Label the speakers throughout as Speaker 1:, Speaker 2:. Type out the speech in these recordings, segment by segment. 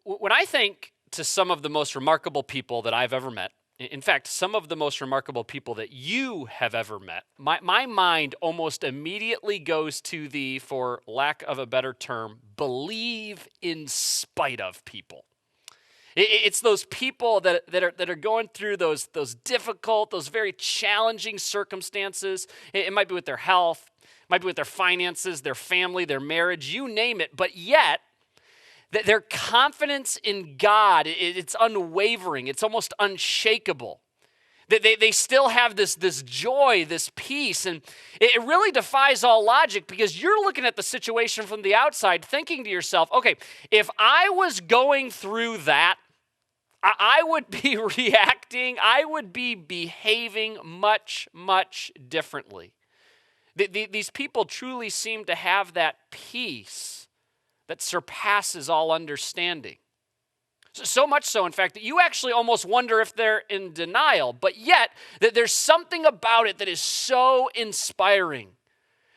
Speaker 1: When I think to some of the most remarkable people that I've ever met, in fact, some of the most remarkable people that you have ever met, my mind almost immediately goes to the, for lack of a better term, believe in spite of people. It's those people that are going through those difficult, those very challenging circumstances. It might be with their health, it might be with their finances, their family, their marriage, you name it, but yet, their confidence in God, it's unwavering. It's almost unshakable. They still have this joy, this peace, and it really defies all logic because you're looking at the situation from the outside thinking to yourself, okay, if I was going through that, I would be reacting, I would be behaving much, much differently. These people truly seem to have that peace that surpasses all understanding. So much so, in fact, that you actually almost wonder if they're in denial, but yet that there's something about it that is so inspiring.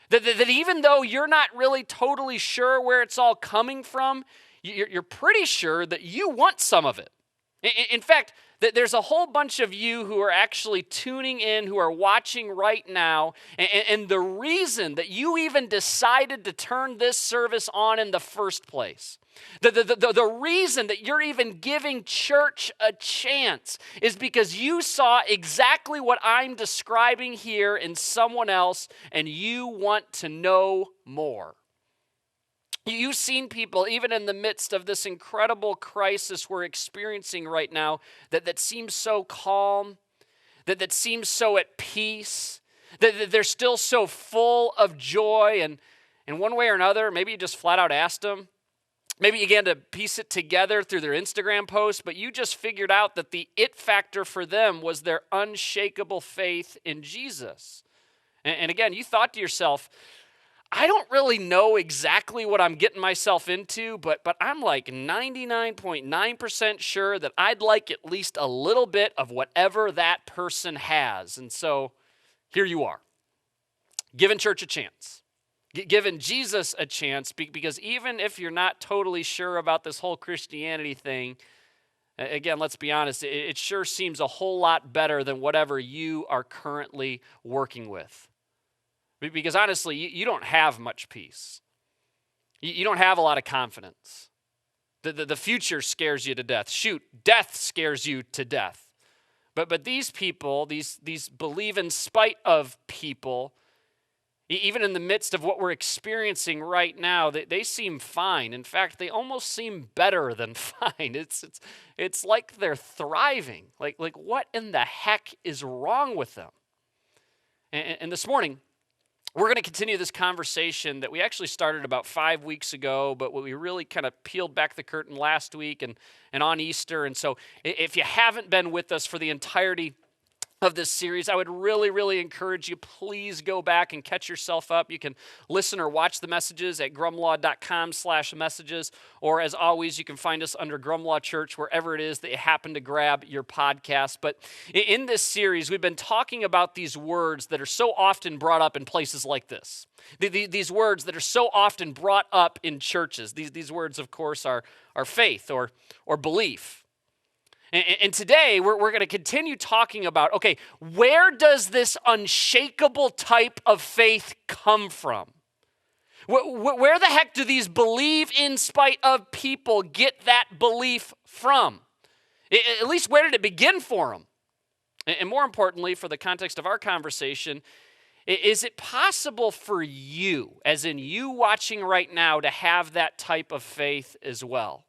Speaker 1: That even though you're not really totally sure where it's all coming from, you're pretty sure that you want some of it. In fact, there's a whole bunch of you who are actually tuning in, who are watching right now, and the reason that you even decided to turn this service on in the first place, the reason that you're even giving church a chance is because you saw exactly what I'm describing here in someone else, and you want to know more. You've seen people, even in the midst of this incredible crisis we're experiencing right now, that seems so calm, that seems so at peace, that they're still so full of joy. And in one way or another, maybe you just flat out asked them. Maybe you began to piece it together through their Instagram posts, but you just figured out that the it factor for them was their unshakable faith in Jesus. And again, you thought to yourself, I don't really know exactly what I'm getting myself into, but I'm like 99.9% sure that I'd like at least a little bit of whatever that person has. And so here you are, giving church a chance, giving Jesus a chance, because even if you're not totally sure about this whole Christianity thing, again, let's be honest, it sure seems a whole lot better than whatever you are currently working with. Because honestly, you don't have much peace. You don't have a lot of confidence. The future scares you to death. Shoot, death scares you to death. But these people, these believe in spite of people, even in the midst of what we're experiencing right now, they seem fine. In fact, they almost seem better than fine. It's like they're thriving. Like what in the heck is wrong with them? And this morning, we're going to continue this conversation that we actually started about 5 weeks ago, but we really kind of peeled back the curtain last week and on Easter. And so if you haven't been with us for the entirety of this series, I would really, really encourage you, please go back and catch yourself up. You can listen or watch the messages at grumlaw.com/messages, or as always, you can find us under Grumlaw Church, wherever it is that you happen to grab your podcast. But in this series, we've been talking about these words that are so often brought up in places like this. These words that are so often brought up in churches. These words, of course, are faith or belief. And today, we're going to continue talking about, okay, where does this unshakable type of faith come from? Where the heck do these believe in spite of people get that belief from? At least, where did it begin for them? And more importantly, for the context of our conversation, is it possible for you, as in you watching right now, to have that type of faith as well?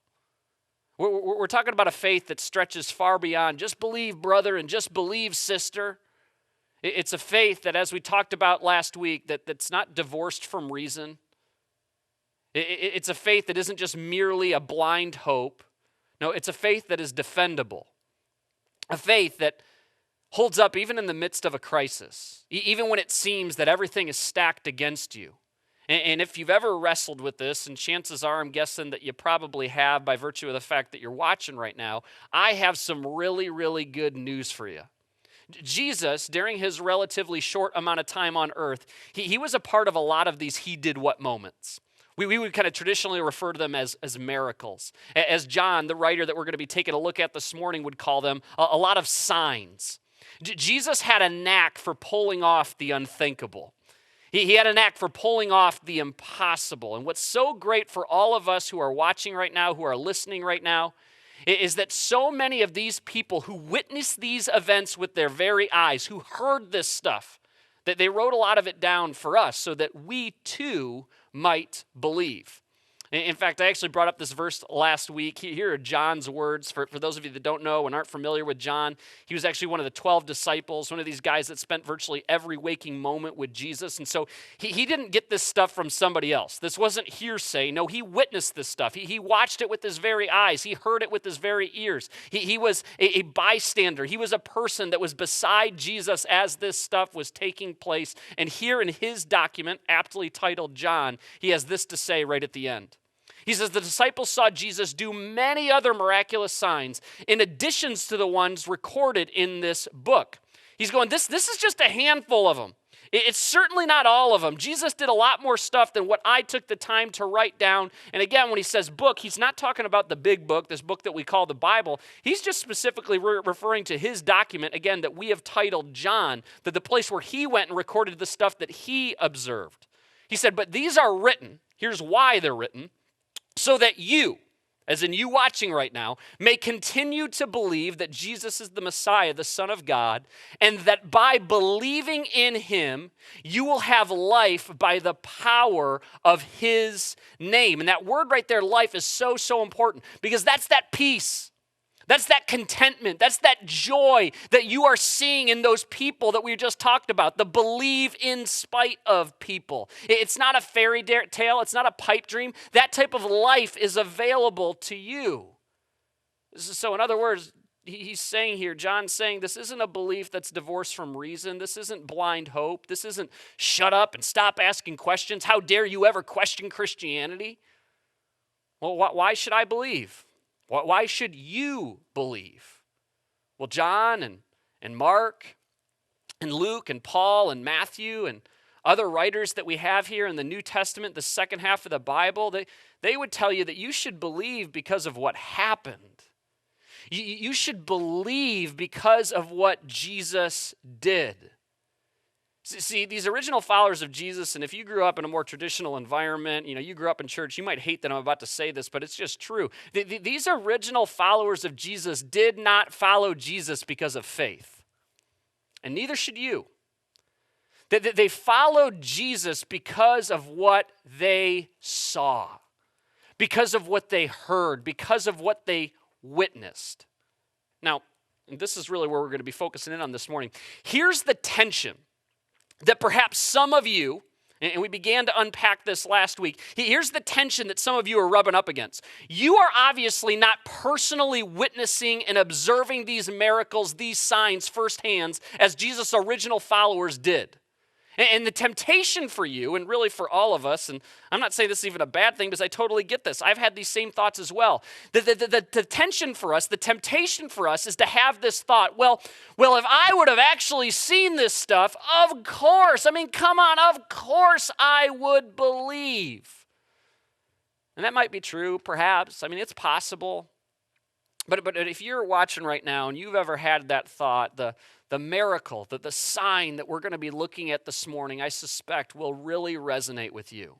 Speaker 1: We're talking about a faith that stretches far beyond just believe, brother, and just believe, sister. It's a faith that, as we talked about last week, that's not divorced from reason. It's a faith that isn't just merely a blind hope. No, it's a faith that is defendable. A faith that holds up even in the midst of a crisis, even when it seems that everything is stacked against you. And if you've ever wrestled with this, and chances are I'm guessing that you probably have by virtue of the fact that you're watching right now, I have some really, really good news for you. Jesus, during his relatively short amount of time on earth, he was a part of a lot of these he did what moments. We would kind of traditionally refer to them as miracles. As John, the writer that we're going to be taking a look at this morning, would call them a lot of signs. Jesus had a knack for pulling off the unthinkable. He had a knack for pulling off the impossible. And what's so great for all of us who are watching right now, who are listening right now, is that so many of these people who witnessed these events with their very eyes, who heard this stuff, that they wrote a lot of it down for us so that we too might believe. In fact, I actually brought up this verse last week. Here are John's words. For those of you that don't know and aren't familiar with John, he was actually one of the 12 disciples, one of these guys that spent virtually every waking moment with Jesus. And so he didn't get this stuff from somebody else. This wasn't hearsay. No, he witnessed this stuff. He watched it with his very eyes. He heard it with his very ears. He was a bystander. He was a person that was beside Jesus as this stuff was taking place. And here in his document, aptly titled John, he has this to say right at the end. He says, the disciples saw Jesus do many other miraculous signs in addition to the ones recorded in this book. He's going, this is just a handful of them. It's certainly not all of them. Jesus did a lot more stuff than what I took the time to write down. And again, when he says book, he's not talking about the big book, this book that we call the Bible. He's just specifically referring to his document, again, that we have titled John, that the place where he went and recorded the stuff that he observed. He said, but these are written, here's why they're written, so that you, as in you watching right now, may continue to believe that Jesus is the Messiah, the Son of God, and that by believing in him, you will have life by the power of his name. And that word right there, life, is so, so important because that's that peace. That's that contentment. That's that joy that you are seeing in those people that we just talked about, the believe in spite of people. It's not a fairy tale. It's not a pipe dream. That type of life is available to you. So in other words, he's saying here, John's saying, this isn't a belief that's divorced from reason. This isn't blind hope. This isn't shut up and stop asking questions. How dare you ever question Christianity? Well, why should I believe? Why should you believe? Well, John and Mark and Luke and Paul and Matthew and other writers that we have here in the New Testament, the second half of the Bible, they would tell you that you should believe because of what happened. You should believe because of what Jesus did. See, these original followers of Jesus, and if you grew up in a more traditional environment, you grew up in church, you might hate that I'm about to say this, but it's just true. These original followers of Jesus did not follow Jesus because of faith, and neither should you. They followed Jesus because of what they saw, because of what they heard, because of what they witnessed. Now, this is really where we're going to be focusing in on this morning. Here's the tension that perhaps some of you, and we began to unpack this last week, here's the tension that some of you are rubbing up against. You are obviously not personally witnessing and observing these miracles, these signs firsthand, as Jesus' original followers did. And the temptation for you, and really for all of us, and I'm not saying this is even a bad thing because I totally get this. I've had these same thoughts as well. The tension for us, the temptation for us is to have this thought, well, if I would have actually seen this stuff, of course, come on, of course I would believe. And that might be true, perhaps. It's possible. But if you're watching right now and you've ever had that thought, the miracle, the sign that we're going to be looking at this morning, I suspect will really resonate with you.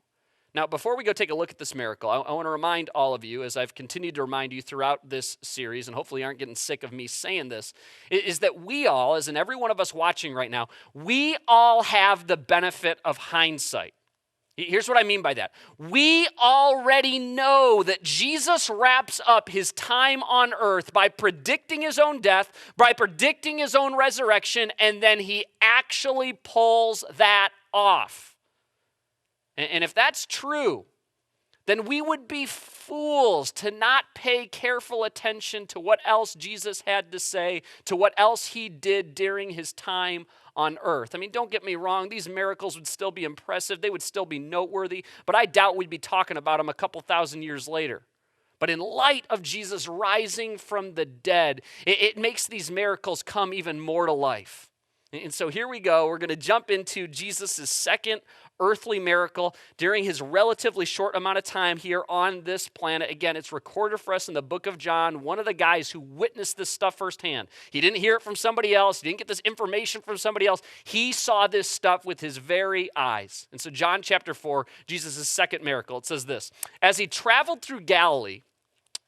Speaker 1: Now, before we go take a look at this miracle, I want to remind all of you, as I've continued to remind you throughout this series, and hopefully you aren't getting sick of me saying this, is that we all, as in every one of us watching right now, we all have the benefit of hindsight. Here's what I mean by that. We already know that Jesus wraps up his time on earth by predicting his own death, by predicting his own resurrection, and then he actually pulls that off. And if that's true, then we would be fools to not pay careful attention to what else Jesus had to say, to what else he did during his time on earth. I mean, don't get me wrong, these miracles would still be impressive, they would still be noteworthy, but I doubt we'd be talking about them a couple thousand years later. But in light of Jesus rising from the dead, it makes these miracles come even more to life. And so here we go. We're going to jump into Jesus' second earthly miracle during his relatively short amount of time here on this planet. Again, it's recorded for us in the book of John, one of the guys who witnessed this stuff firsthand. He didn't hear it from somebody else. He didn't get this information from somebody else. He saw this stuff with his very eyes. And so John chapter 4, Jesus' second miracle, it says this: as he traveled through Galilee,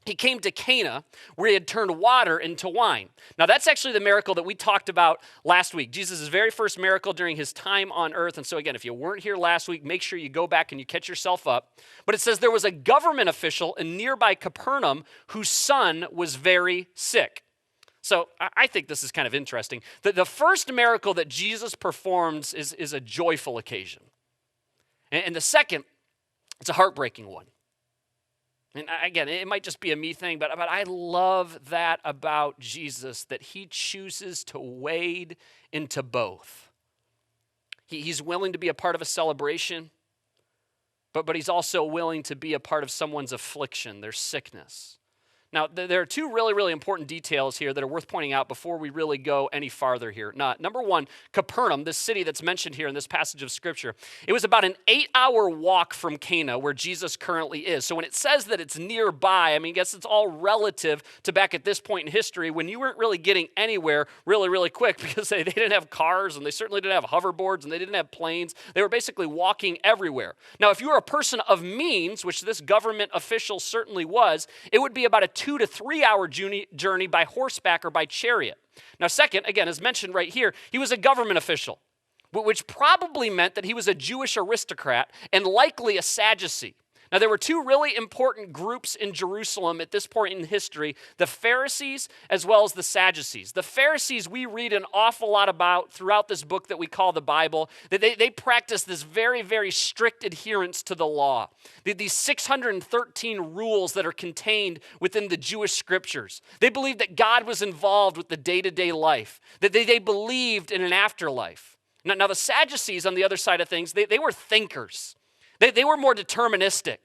Speaker 1: he came to Cana, where he had turned water into wine. Now, that's actually the miracle that we talked about last week. Jesus' very first miracle during his time on earth. And so again, if you weren't here last week, make sure you go back and you catch yourself up. But it says there was a government official in nearby Capernaum whose son was very sick. So I think this is kind of interesting. The first miracle that Jesus performs is a joyful occasion. And the second, it's a heartbreaking one. And again, it might just be a me thing, but I love that about Jesus, that he chooses to wade into both. He's willing to be a part of a celebration, but he's also willing to be a part of someone's affliction, their sickness. Now, there are two really, really important details here that are worth pointing out before we really go any farther here. Now, number one, Capernaum, this city that's mentioned here in this passage of Scripture, it was about an 8-hour walk from Cana, where Jesus currently is. So when it says that it's nearby, I mean, I guess it's all relative to back at this point in history when you weren't really getting anywhere really, really quick, because they didn't have cars, and they certainly didn't have hoverboards, and they didn't have planes. They were basically walking everywhere. Now, if you were a person of means, which this government official certainly was, it would be about a 2 to 3 hour journey by horseback or by chariot. Now, second, again, as mentioned right here, he was a government official, which probably meant that he was a Jewish aristocrat and likely a Sadducee. Now, there were two really important groups in Jerusalem at this point in history, the Pharisees as well as the Sadducees. The Pharisees we read an awful lot about throughout this book that we call the Bible. They practice this very, very strict adherence to the law. These 613 rules that are contained within the Jewish scriptures. They believed that God was involved with the day-to-day life, that they believed in an afterlife. Now, the Sadducees, on the other side of things, they were thinkers. They were more deterministic.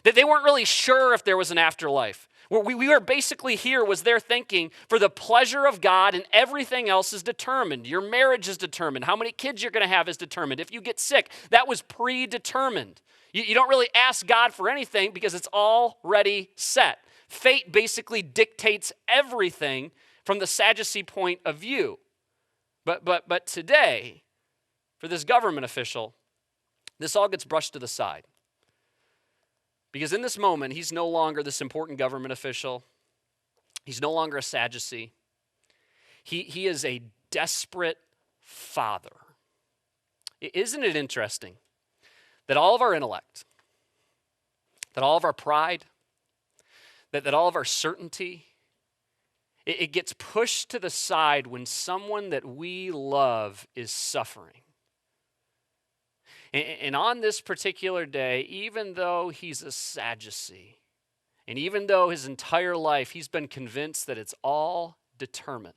Speaker 1: They weren't really sure if there was an afterlife. What we were basically here was their thinking for the pleasure of God, and everything else is determined. Your marriage is determined. How many kids you're going to have is determined. If you get sick, that was predetermined. You don't really ask God for anything because it's already set. Fate basically dictates everything from the Sadducee point of view. But today, for this government official, this all gets brushed to the side. Because in this moment, he's no longer this important government official. He's no longer a Sadducee. He is a desperate father. Isn't it interesting that all of our intellect, that all of our pride, that all of our certainty, it gets pushed to the side when someone that we love is suffering? And on this particular day, even though he's a Sadducee, and even though his entire life he's been convinced that it's all determined,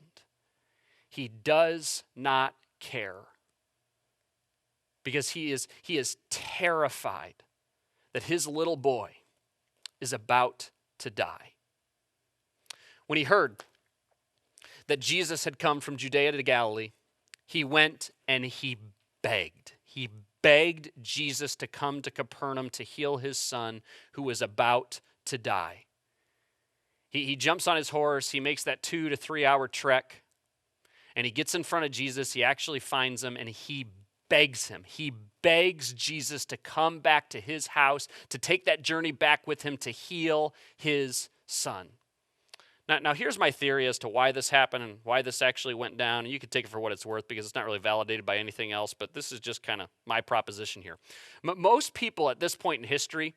Speaker 1: he does not care. Because he is terrified that his little boy is about to die. When he heard that Jesus had come from Judea to Galilee, he went and he begged. He begged Jesus to come to Capernaum to heal his son who was about to die. He jumps on his horse, he makes that 2 to 3 hour trek, and he gets in front of Jesus. He actually finds him and he begs him. He begs Jesus to come back to his house, to take that journey back with him to heal his son. Now, here's my theory as to why this happened and why this actually went down. And you can take it for what it's worth because it's not really validated by anything else, but this is just kind of my proposition here. Most people at this point in history,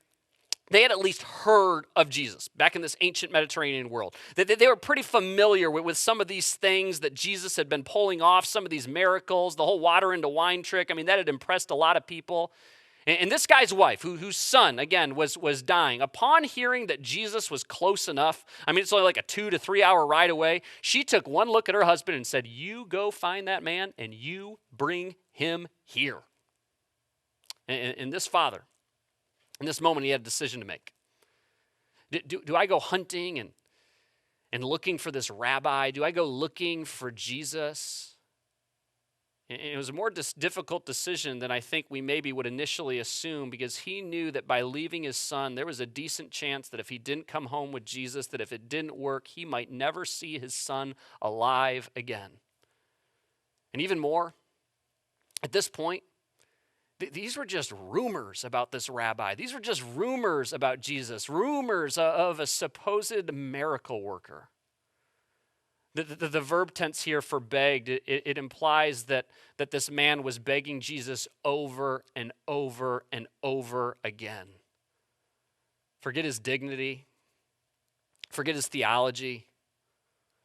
Speaker 1: they had at least heard of Jesus back in this ancient Mediterranean world. They were pretty familiar with some of these things that Jesus had been pulling off, some of these miracles, the whole water into wine trick. I mean, that had impressed a lot of people. And this guy's wife, whose son, again, was dying, upon hearing that Jesus was close enough, I mean, it's only like a 2 to 3 hour ride away, she took one look at her husband and said, "You go find that man and you bring him here." And this father, in this moment, he had a decision to make. Do I go hunting and looking for this rabbi? Do I go looking for Jesus? And it was a more difficult decision than I think we maybe would initially assume, because he knew that by leaving his son, there was a decent chance that if he didn't come home with Jesus, that if it didn't work, he might never see his son alive again. And even more, at this point, these were just rumors about this rabbi. These were just rumors about Jesus, rumors of a supposed miracle worker. The verb tense here for begged, it implies that this man was begging Jesus over and over and over again. Forget his dignity. Forget his theology.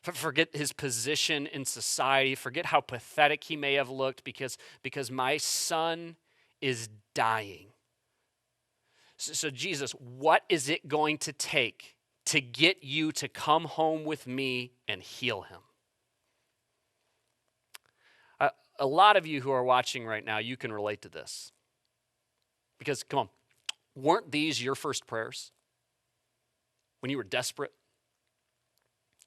Speaker 1: Forget his position in society. Forget how pathetic he may have looked, because my son is dying. So Jesus, what is it going to take to get you to come home with me and heal him? A lot of you who are watching right now, you can relate to this. Because, come on, weren't these your first prayers? When you were desperate?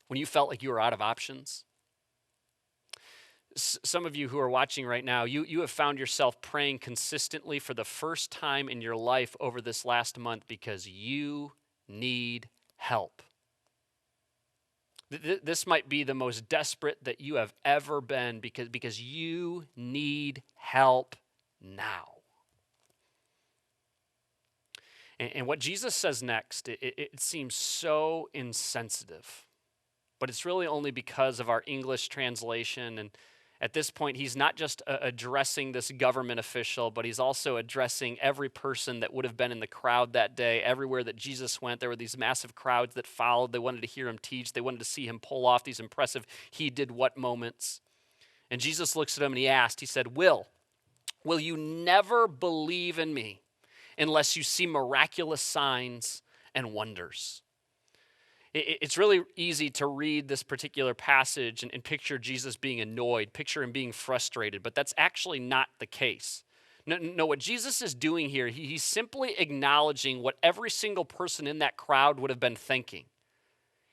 Speaker 1: When you felt like you were out of options? Some of you who are watching right now, you have found yourself praying consistently for the first time in your life over this last month because you need help. This might be the most desperate that you have ever been, because you need help now. And what Jesus says next, it seems so insensitive, but it's really only because of our English translation. And at this point, he's not just addressing this government official, but he's also addressing every person that would have been in the crowd that day. Everywhere that Jesus went, there were these massive crowds that followed. They wanted to hear him teach. They wanted to see him pull off these impressive he did what moments. And Jesus looks at him and he said, Will you never believe in me unless you see miraculous signs and wonders? It's really easy to read this particular passage and picture Jesus being annoyed, picture him being frustrated, but that's actually not the case. No, what Jesus is doing here, he's simply acknowledging what every single person in that crowd would have been thinking.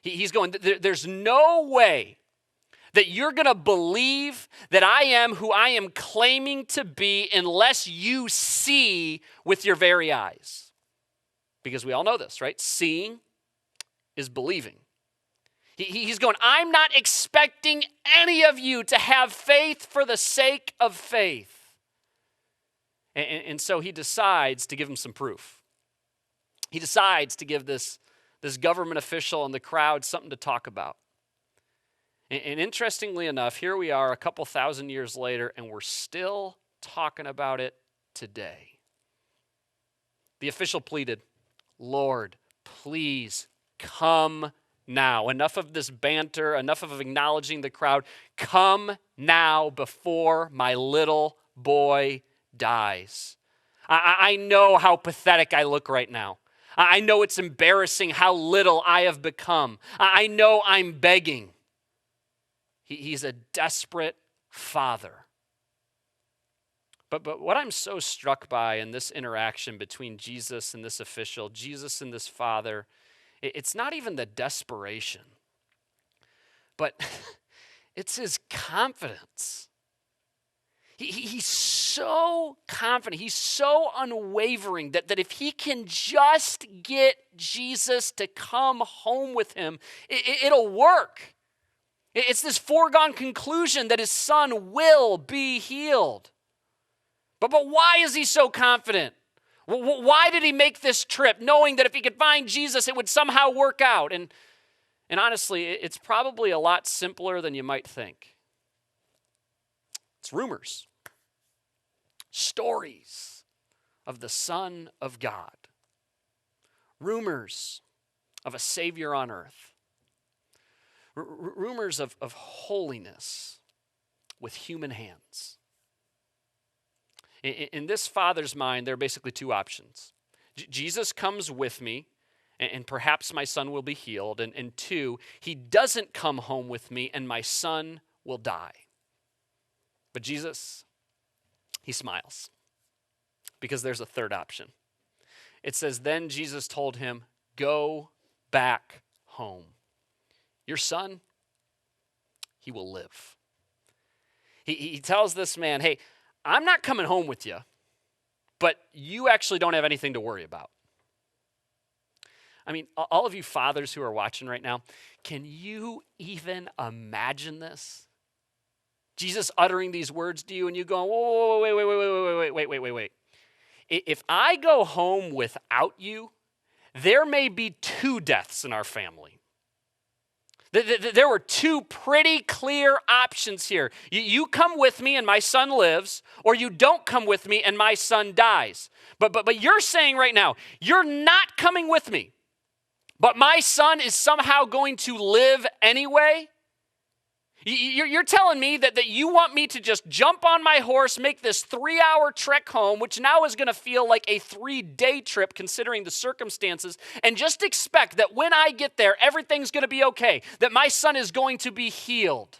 Speaker 1: He's going, there's no way that you're going to believe that I am who I am claiming to be unless you see with your very eyes. Because we all know this, right? Seeing is believing. He's going, I'm not expecting any of you to have faith for the sake of faith. And so he decides to give him some proof. He decides to give this government official and the crowd something to talk about. And interestingly enough, here we are a couple thousand years later, and we're still talking about it today. The official pleaded, Lord, please come now. Enough of this banter, enough of acknowledging the crowd. Come now before my little boy dies. I know how pathetic I look right now. I know it's embarrassing how little I have become. I know I'm begging. He's a desperate father. But what I'm so struck by in this interaction between Jesus and this official, Jesus and this father, it's not even the desperation, but it's his confidence. He's so confident. He's so unwavering that if he can just get Jesus to come home with him, it'll work. It's this foregone conclusion that his son will be healed. But why is he so confident? Why did he make this trip, knowing that if he could find Jesus, it would somehow work out? And honestly, it's probably a lot simpler than you might think. It's rumors, stories of the Son of God, rumors of a Savior on earth, rumors of holiness with human hands. In this father's mind, there are basically two options. Jesus comes with me, and perhaps my son will be healed. And two, he doesn't come home with me, and my son will die. But Jesus, he smiles because there's a third option. It says, then Jesus told him, go back home. Your son, he will live. He tells this man, hey, I'm not coming home with you, but you actually don't have anything to worry about. I mean, all of you fathers who are watching right now, can you even imagine this? Jesus uttering these words to you and you going, whoa, wait. If I go home without you, there may be two deaths in our family. There were two pretty clear options here. You come with me and my son lives, or you don't come with me and my son dies. But you're saying right now, you're not coming with me, but my son is somehow going to live anyway? You're telling me that you want me to just jump on my horse, make this 3-hour trek home, which now is going to feel like a 3-day trip considering the circumstances, and just expect that when I get there, everything's going to be okay, that my son is going to be healed.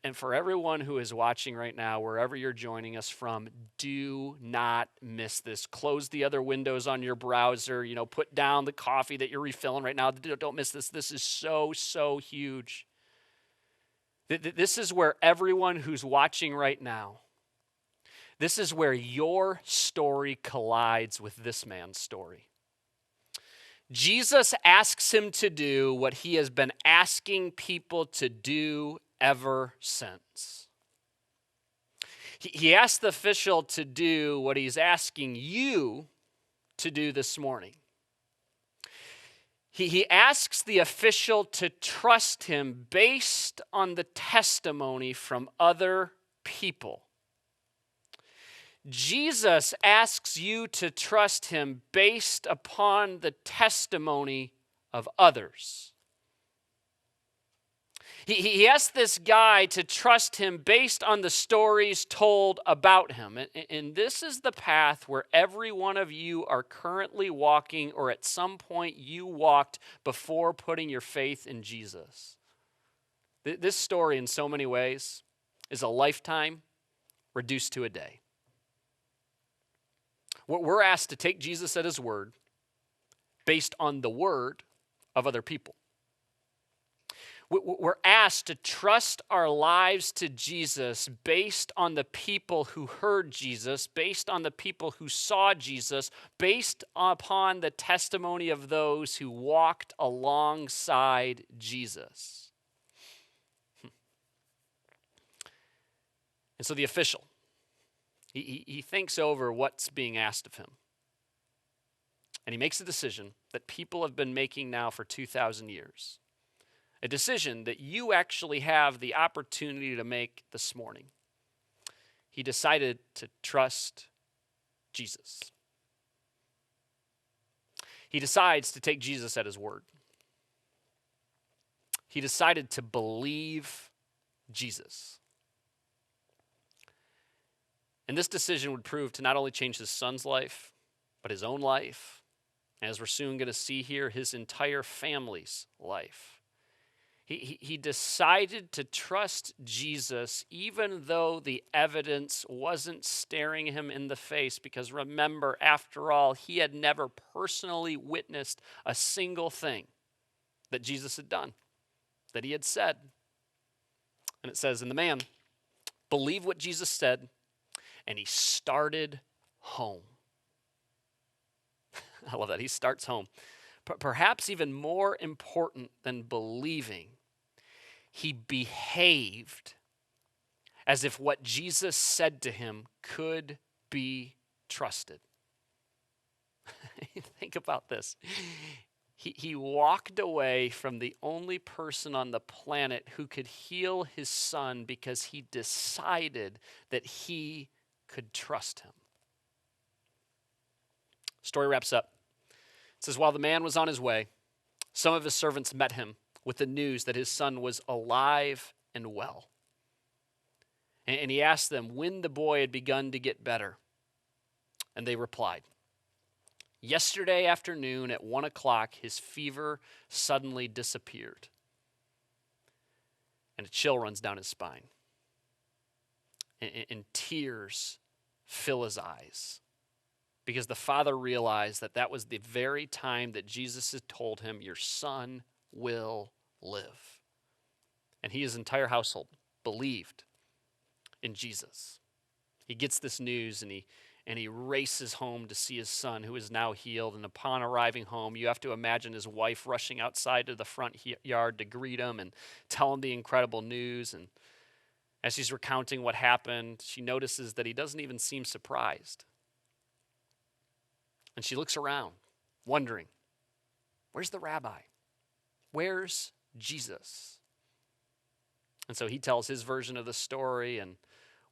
Speaker 1: And for everyone who is watching right now, wherever you're joining us from, do not miss this. Close the other windows on your browser. Put down the coffee that you're refilling right now. Don't miss this. This is so huge. This is where everyone who's watching right now, this is where your story collides with this man's story. Jesus asks him to do what he has been asking people to do ever since. He asked the official to do what he's asking you to do this morning. He asks the official to trust him based on the testimony from other people. Jesus asks you to trust him based upon the testimony of others. He asked this guy to trust him based on the stories told about him. And this is the path where every one of you are currently walking, or at some point you walked before putting your faith in Jesus. This story, in so many ways, is a lifetime reduced to a day. We're asked to take Jesus at his word based on the word of other people. We're asked to trust our lives to Jesus based on the people who heard Jesus, based on the people who saw Jesus, based upon the testimony of those who walked alongside Jesus. And so the official, he thinks over what's being asked of him. And he makes a decision that people have been making now for 2,000 years. A decision that you actually have the opportunity to make this morning. He decided to trust Jesus. He decides to take Jesus at his word. He decided to believe Jesus. And this decision would prove to not only change his son's life, but his own life, and as we're soon going to see here, his entire family's life. He decided to trust Jesus even though the evidence wasn't staring him in the face, because remember, after all, he had never personally witnessed a single thing that Jesus had done, that he had said. And it says, and the man believed what Jesus said, and he started home. I love that. He starts home. Perhaps even more important than believing, he behaved as if what Jesus said to him could be trusted. Think about this. He walked away from the only person on the planet who could heal his son because he decided that he could trust him. Story wraps up. It says, while the man was on his way, some of his servants met him with the news that his son was alive and well. And he asked them when the boy had begun to get better. And they replied, "Yesterday afternoon at 1 o'clock, his fever suddenly disappeared." And a chill runs down his spine. And tears fill his eyes. Because the father realized that that was the very time that Jesus had told him, your son will live. And his entire household believed in Jesus. He gets this news and he races home to see his son who is now healed. And upon arriving home, you have to imagine his wife rushing outside to the front yard to greet him and tell him the incredible news. And as she's recounting what happened, she notices that he doesn't even seem surprised. And she looks around, wondering, where's the rabbi? Where's Jesus? And so he tells his version of the story, and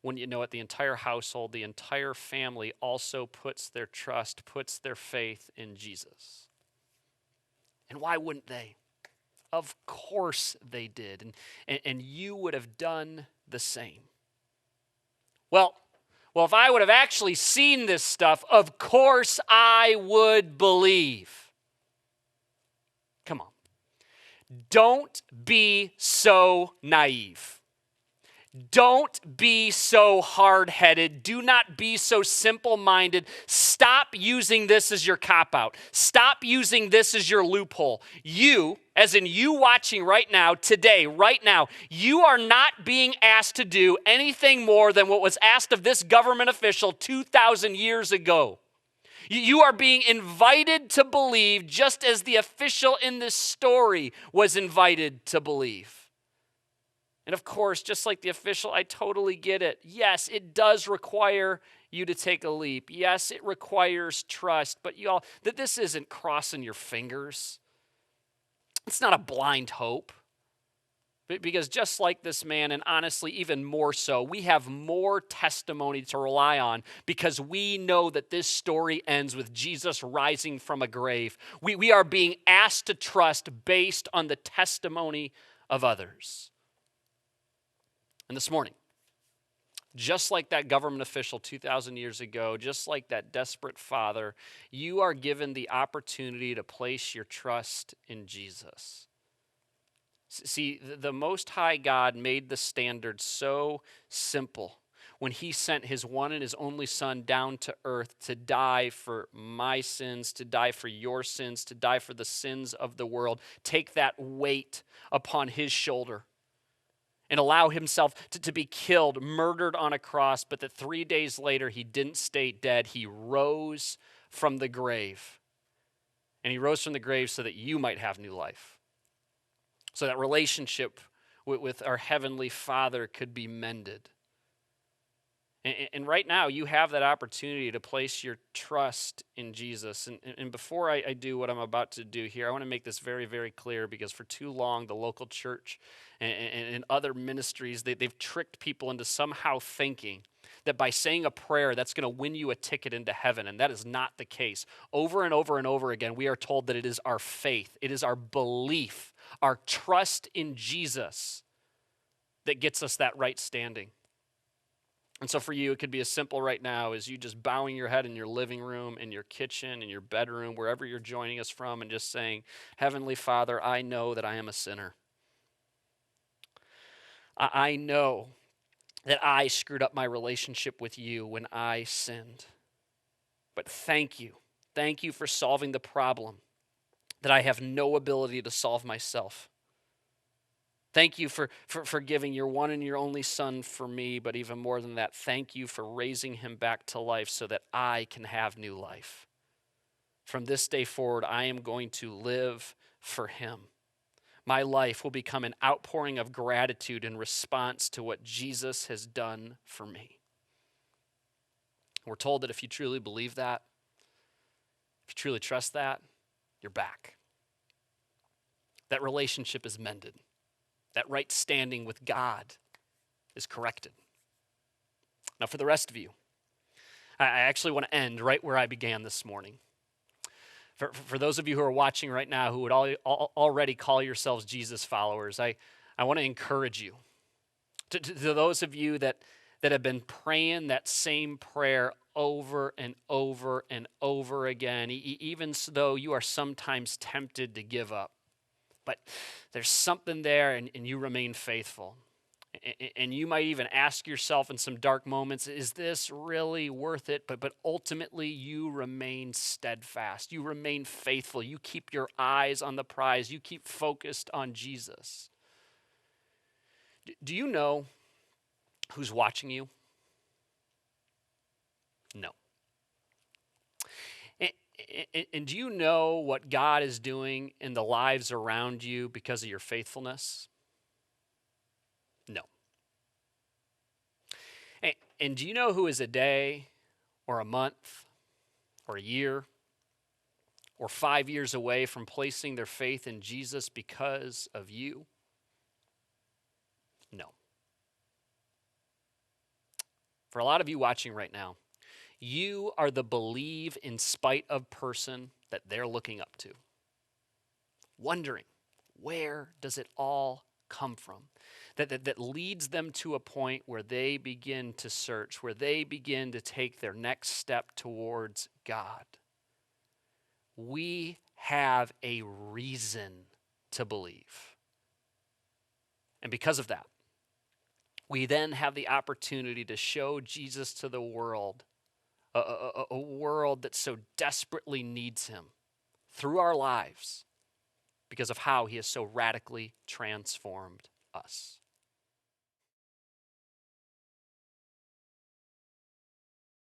Speaker 1: wouldn't you know it, the entire household, the entire family also puts their trust, puts their faith in Jesus. And why wouldn't they? Of course they did. And you would have done the same. Well, if I would have actually seen this stuff, of course I would believe. Come on. Don't be so naive. Don't be so hard-headed. Do not be so simple-minded. Stop using this as your cop-out. Stop using this as your loophole. You, as in you watching right now, today, right now, you are not being asked to do anything more than what was asked of this government official 2,000 years ago. You are being invited to believe just as the official in this story was invited to believe. And of course, just like the official, I totally get it. Yes, it does require you to take a leap. Yes, it requires trust. But y'all, that this isn't crossing your fingers. It's not a blind hope. Because just like this man, and honestly, even more so, we have more testimony to rely on because we know that this story ends with Jesus rising from a grave. We are being asked to trust based on the testimony of others. And this morning, just like that government official 2,000 years ago, just like that desperate father, you are given the opportunity to place your trust in Jesus. See, the Most High God made the standard so simple when he sent his one and his only son down to earth to die for my sins, to die for your sins, to die for the sins of the world. Take that weight upon his shoulder and allow himself to be killed, murdered on a cross, but that 3 days later he didn't stay dead. He rose from the grave. And he rose from the grave so that you might have new life. So that relationship with our Heavenly Father could be mended. And right now, you have that opportunity to place your trust in Jesus. And before I do what I'm about to do here, I want to make this very, very clear because for too long, the local church and other ministries, they've tricked people into somehow thinking that by saying a prayer, that's going to win you a ticket into heaven. And that is not the case. Over and over and over again, we are told that it is our faith, it is our belief, our trust in Jesus that gets us that right standing. And so for you, it could be as simple right now as you just bowing your head in your living room, in your kitchen, in your bedroom, wherever you're joining us from, and just saying, Heavenly Father, I know that I am a sinner. I know that I screwed up my relationship with you when I sinned. But thank you. Thank you for solving the problem that I have no ability to solve myself. Thank you for giving your one and your only son for me, but even more than that, thank you for raising him back to life so that I can have new life. From this day forward, I am going to live for him. My life will become an outpouring of gratitude in response to what Jesus has done for me. We're told that if you truly believe that, if you truly trust that, you're back. That relationship is mended. That right standing with God is corrected. Now, for the rest of you, I actually want to end right where I began this morning. For those of you who are watching right now who would already call yourselves Jesus followers, I want to encourage you. To those of you that that have been praying that same prayer over and over and over again, even though you are sometimes tempted to give up. But there's something there, and you remain faithful. And you might even ask yourself in some dark moments, is this really worth it? But ultimately, you remain steadfast. You remain faithful. You keep your eyes on the prize. You keep focused on Jesus. Do you know who's watching you? No. And do you know what God is doing in the lives around you because of your faithfulness? No. And do you know who is a day or a month or a year or 5 years away from placing their faith in Jesus because of you? No. For a lot of you watching right now, you are the believe in spite of person that they're looking up to, wondering, where does it all come from? That leads them to a point where they begin to search, where they begin to take their next step towards God. We have a reason to believe. And because of that, we then have the opportunity to show Jesus to the world, a world that so desperately needs him through our lives because of how he has so radically transformed us.